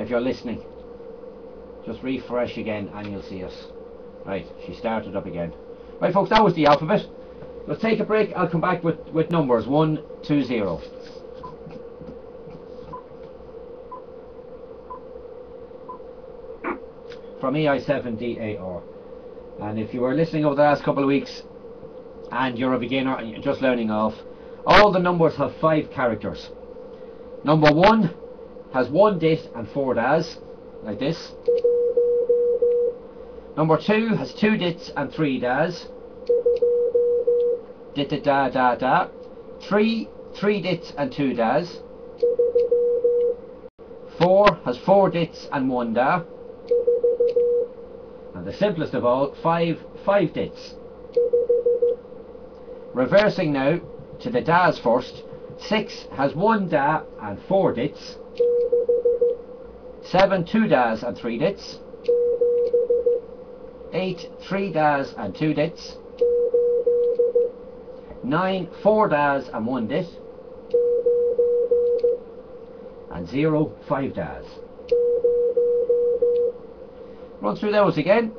if you're listening. Just refresh again and you'll see us. Right, she started up again. Right folks, that was the alphabet. Let's take a break. I'll come back with numbers. 1, 2, 0. From EI7DAR. And if you were listening over the last couple of weeks and you're a beginner and you're just learning off, all the numbers have 5 characters. Number 1 has 1 dit and 4 das, like this. Number 2 has 2 dits and 3 das. Dit da da da. 3 dits and 2 das. 4 has 4 dits and 1 da. And the simplest of all, 5 dits. Reversing now to the das first. 6 has 1 da and 4 dits. 7 2 das and 3 dits. 8 3 das and 2 dits. 9 4 das and 1 dit. And 0 5 das. Run through those again.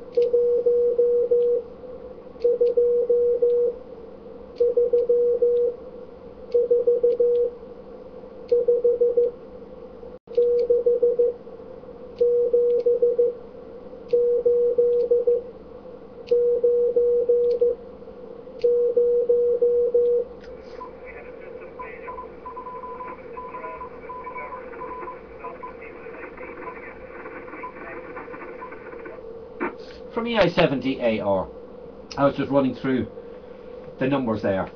From EI7DAR. I was just running through the numbers there.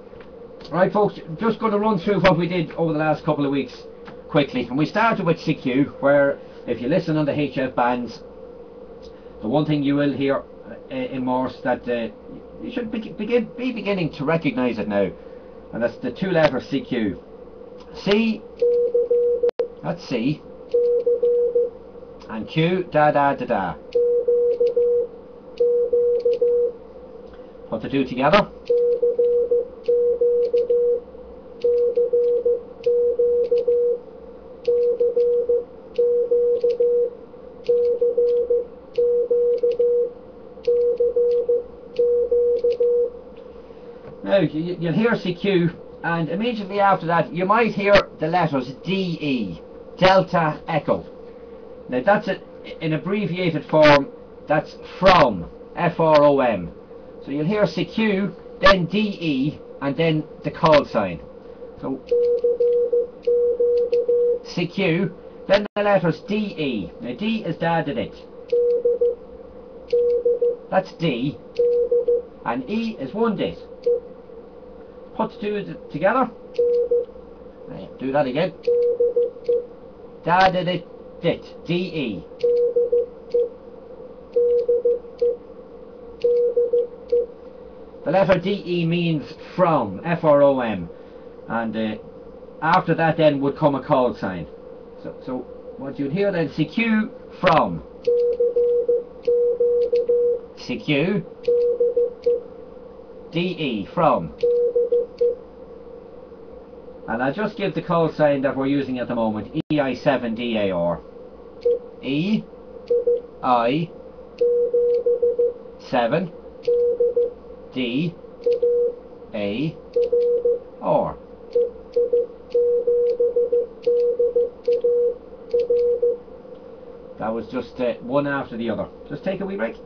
Right folks, just going to run through what we did over the last couple of weeks quickly. And we started with CQ, where if you listen on the HF bands, the one thing you will hear in Morse that you should be beginning to recognise it now, and that's the 2-letter CQ. C, that's C, and Q, da da da da. Put the 2 together. Now you'll hear CQ, and immediately after that you might hear the letters DE, Delta Echo. Now that's in abbreviated form, that's from, FROM. So you'll hear CQ, then DE, and then the call sign. So CQ, then the letters DE. Now D is dad in it. That's D. And E is 1 dit. Put the 2 together. Do that again. Dad in it, dit. DE. The letter DE means from, FROM, and after that then would come a call sign. So what you'd hear then, CQ, from, CQ, DE, from. And I'll just give the call sign that we're using at the moment, EI7DAR. E, I, 7, D, A, R. That was just one after the other. Just take a wee break.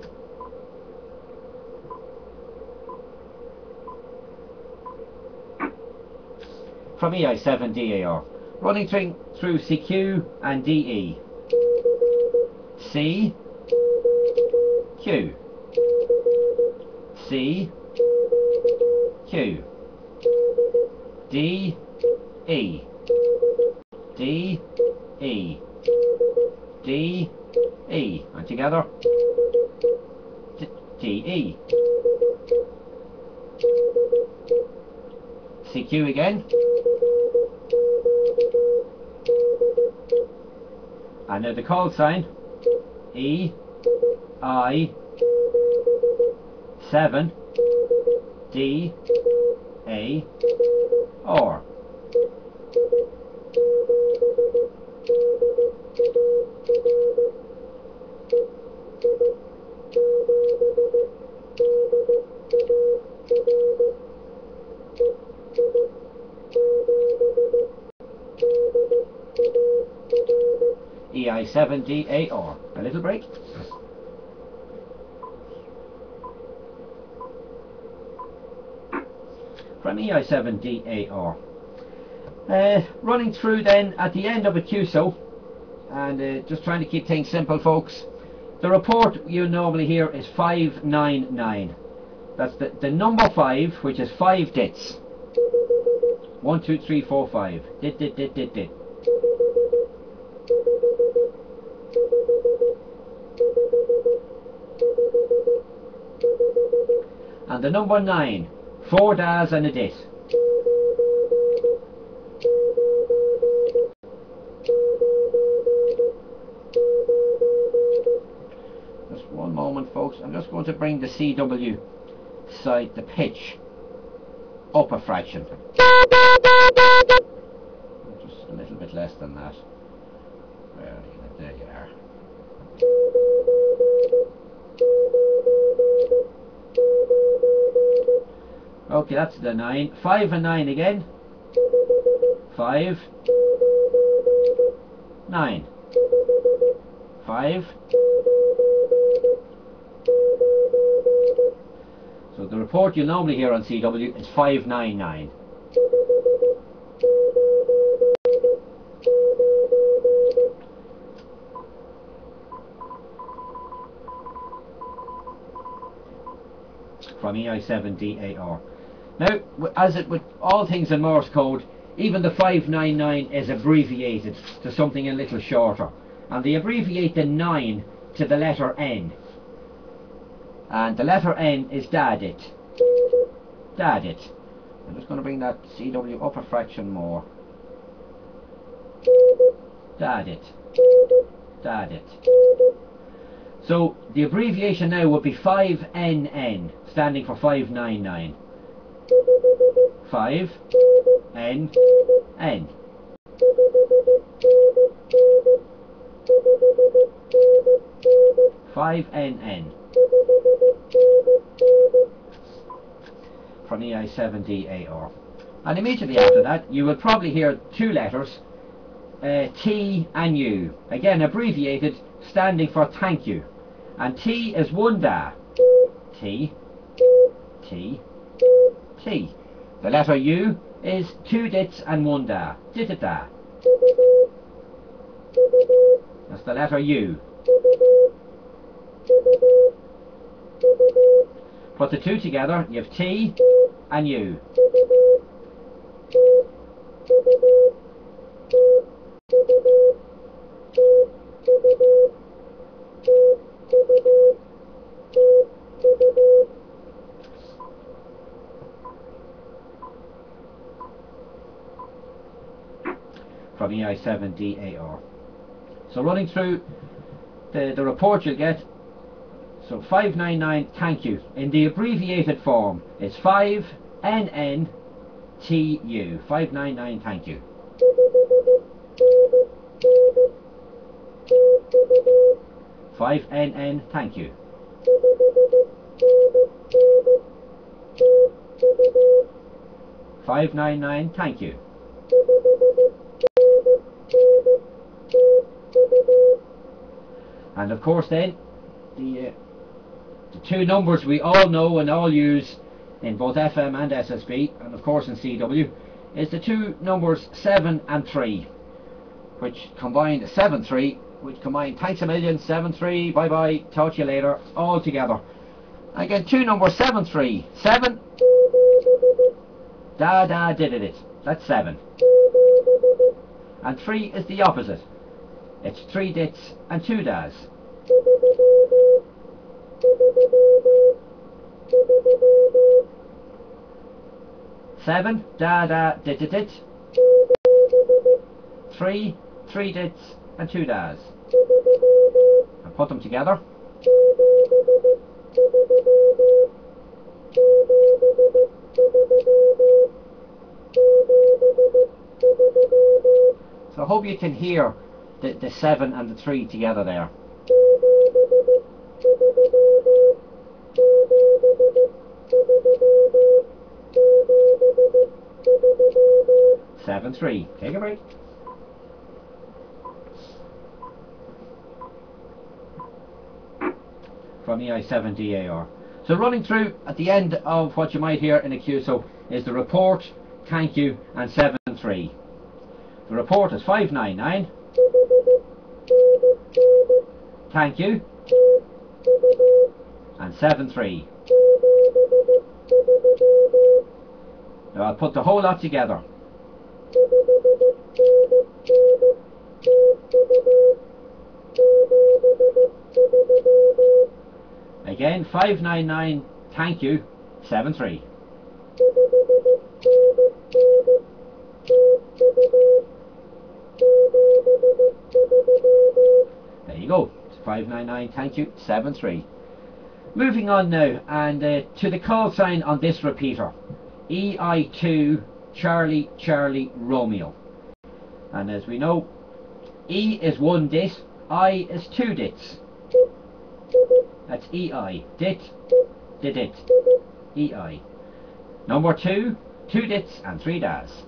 From EI7DAR. Running through CQ and DE. C, Q. C, Q, D, E, D, E, D, E, and together, D, E. CQ again, and now the call sign, E, I, 7, D, A, R. EI7DAR. A little break. From EI7DAR. Running through then at the end of a QSO, and just trying to keep things simple, folks. The report you normally hear is 599. That's the number 5, which is 5 dits. 1, 2, 3, 4, 5. Dit. And the number 9, 4 das and a dit. Just one moment, folks. I'm just going to bring the CW side, the pitch, up a fraction. Just a little bit less than that. There you are. Okay, that's the 9. 5 and 9 again. 5, 9. 5. So the report you normally hear on CW is 599. From EI7DAR. Now, as it with all things in Morse code, even the 599 is abbreviated to something a little shorter, and they abbreviate the 9 to the letter N, and the letter N is dadit. Dadit. I'm just going to bring that CW up a fraction more. Dadit. Dadit. So the abbreviation now would be 5NN, standing for 599. 5 N N. Five NN. From EI7DAR. And immediately after that you will probably hear two letters, T and U, again abbreviated, standing for thank you. And T is one da. T, T, T. The letter U is 2 dits and 1 da. Dit-da. That's the letter U. Put the two together, you have T and U. From EI7DAR. So running through the report you'll get, so 599 thank you. In the abbreviated form it's 5NNTU. 599 thank you. "5NN thank you." "599 thank you." And of course then the two numbers we all know and all use in both FM and SSB, and of course in CW, is the two numbers 7 and 3, which combine 7-3, which combine thanks a million, 7-3, bye bye, talk to you later, all together. Again, two numbers 7-3, 7, da da did it, that's 7. And 3 is the opposite. It's 3 dits and 2 das. Seven, da da dit dit dit. 3, 3 dits and 2 das. And put them together. So I hope you can hear the 7 and the 3 together there. Seven, 3. Take a break. from EI7DAR. So running through at the end of what you might hear in a QSO is the report, thank you, and 7.3. The report is 599, thank you, and 7.3. Now I'll put the whole lot together. Again, 599, thank you, 7.3. There you go, 599, thank you, 7.3. Moving on now, and to the call sign on this repeater, EI2 Charlie Charlie Romeo. And as we know, E is 1 dit, I is 2 dits. That's EI, dit, dit, EI. Number 2, 2 dits and 3 das.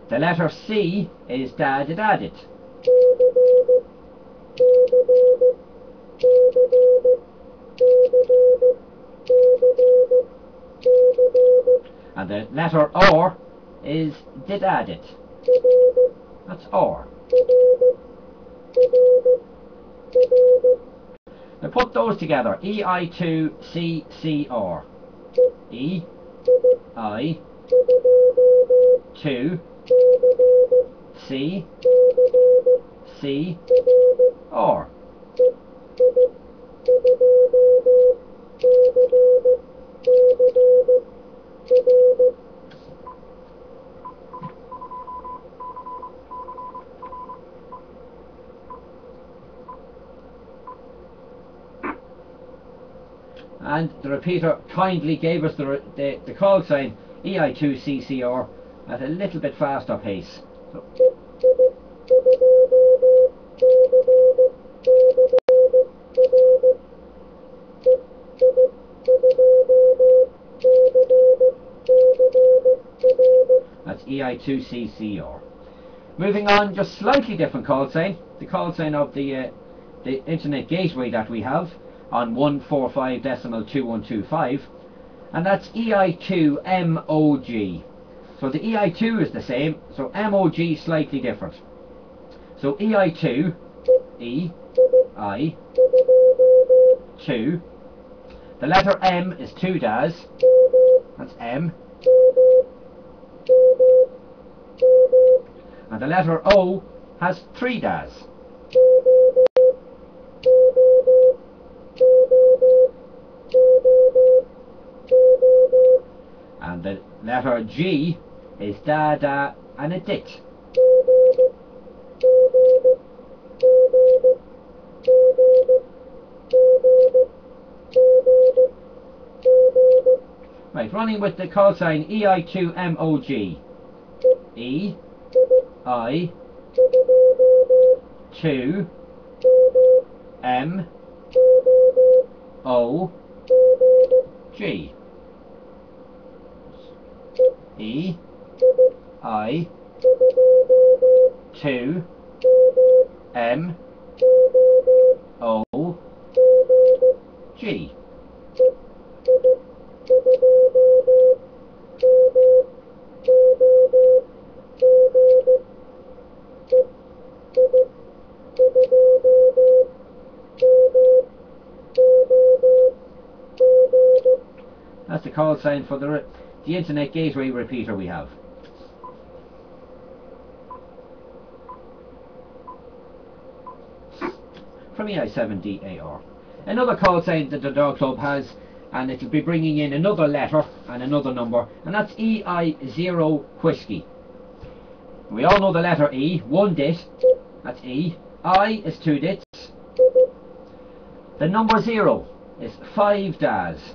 The letter C is da da da dit. And the letter R is did-added. That's R. Now put those together. EI2CCR. E, I, 2, C, C, R. And the repeater kindly gave us the call sign EI2CCR at a little bit faster pace. So. That's EI2CCR. Moving on, just slightly different call sign. The call sign of the internet gateway that we have on 145.2125, and that's EI2MOG. So the EI2 is the same, so MOG slightly different. So EI2, E, I, 2. The letter M is 2 das, that's M. And the letter O has 3 das. And the letter G is da da and a dit. Right, running with the call sign EI2MOG. E, I, 2, M, O, G. E, I, 2, M, O, G. That's the call sign for the internet gateway repeater we have. From EI7DAR. Another call sign that the Dog Club has, and it'll be bringing in another letter and another number, and that's EI0 Whiskey. We all know the letter E, 1 dit, that's E. I is 2 dits. The number 0 is 5 das.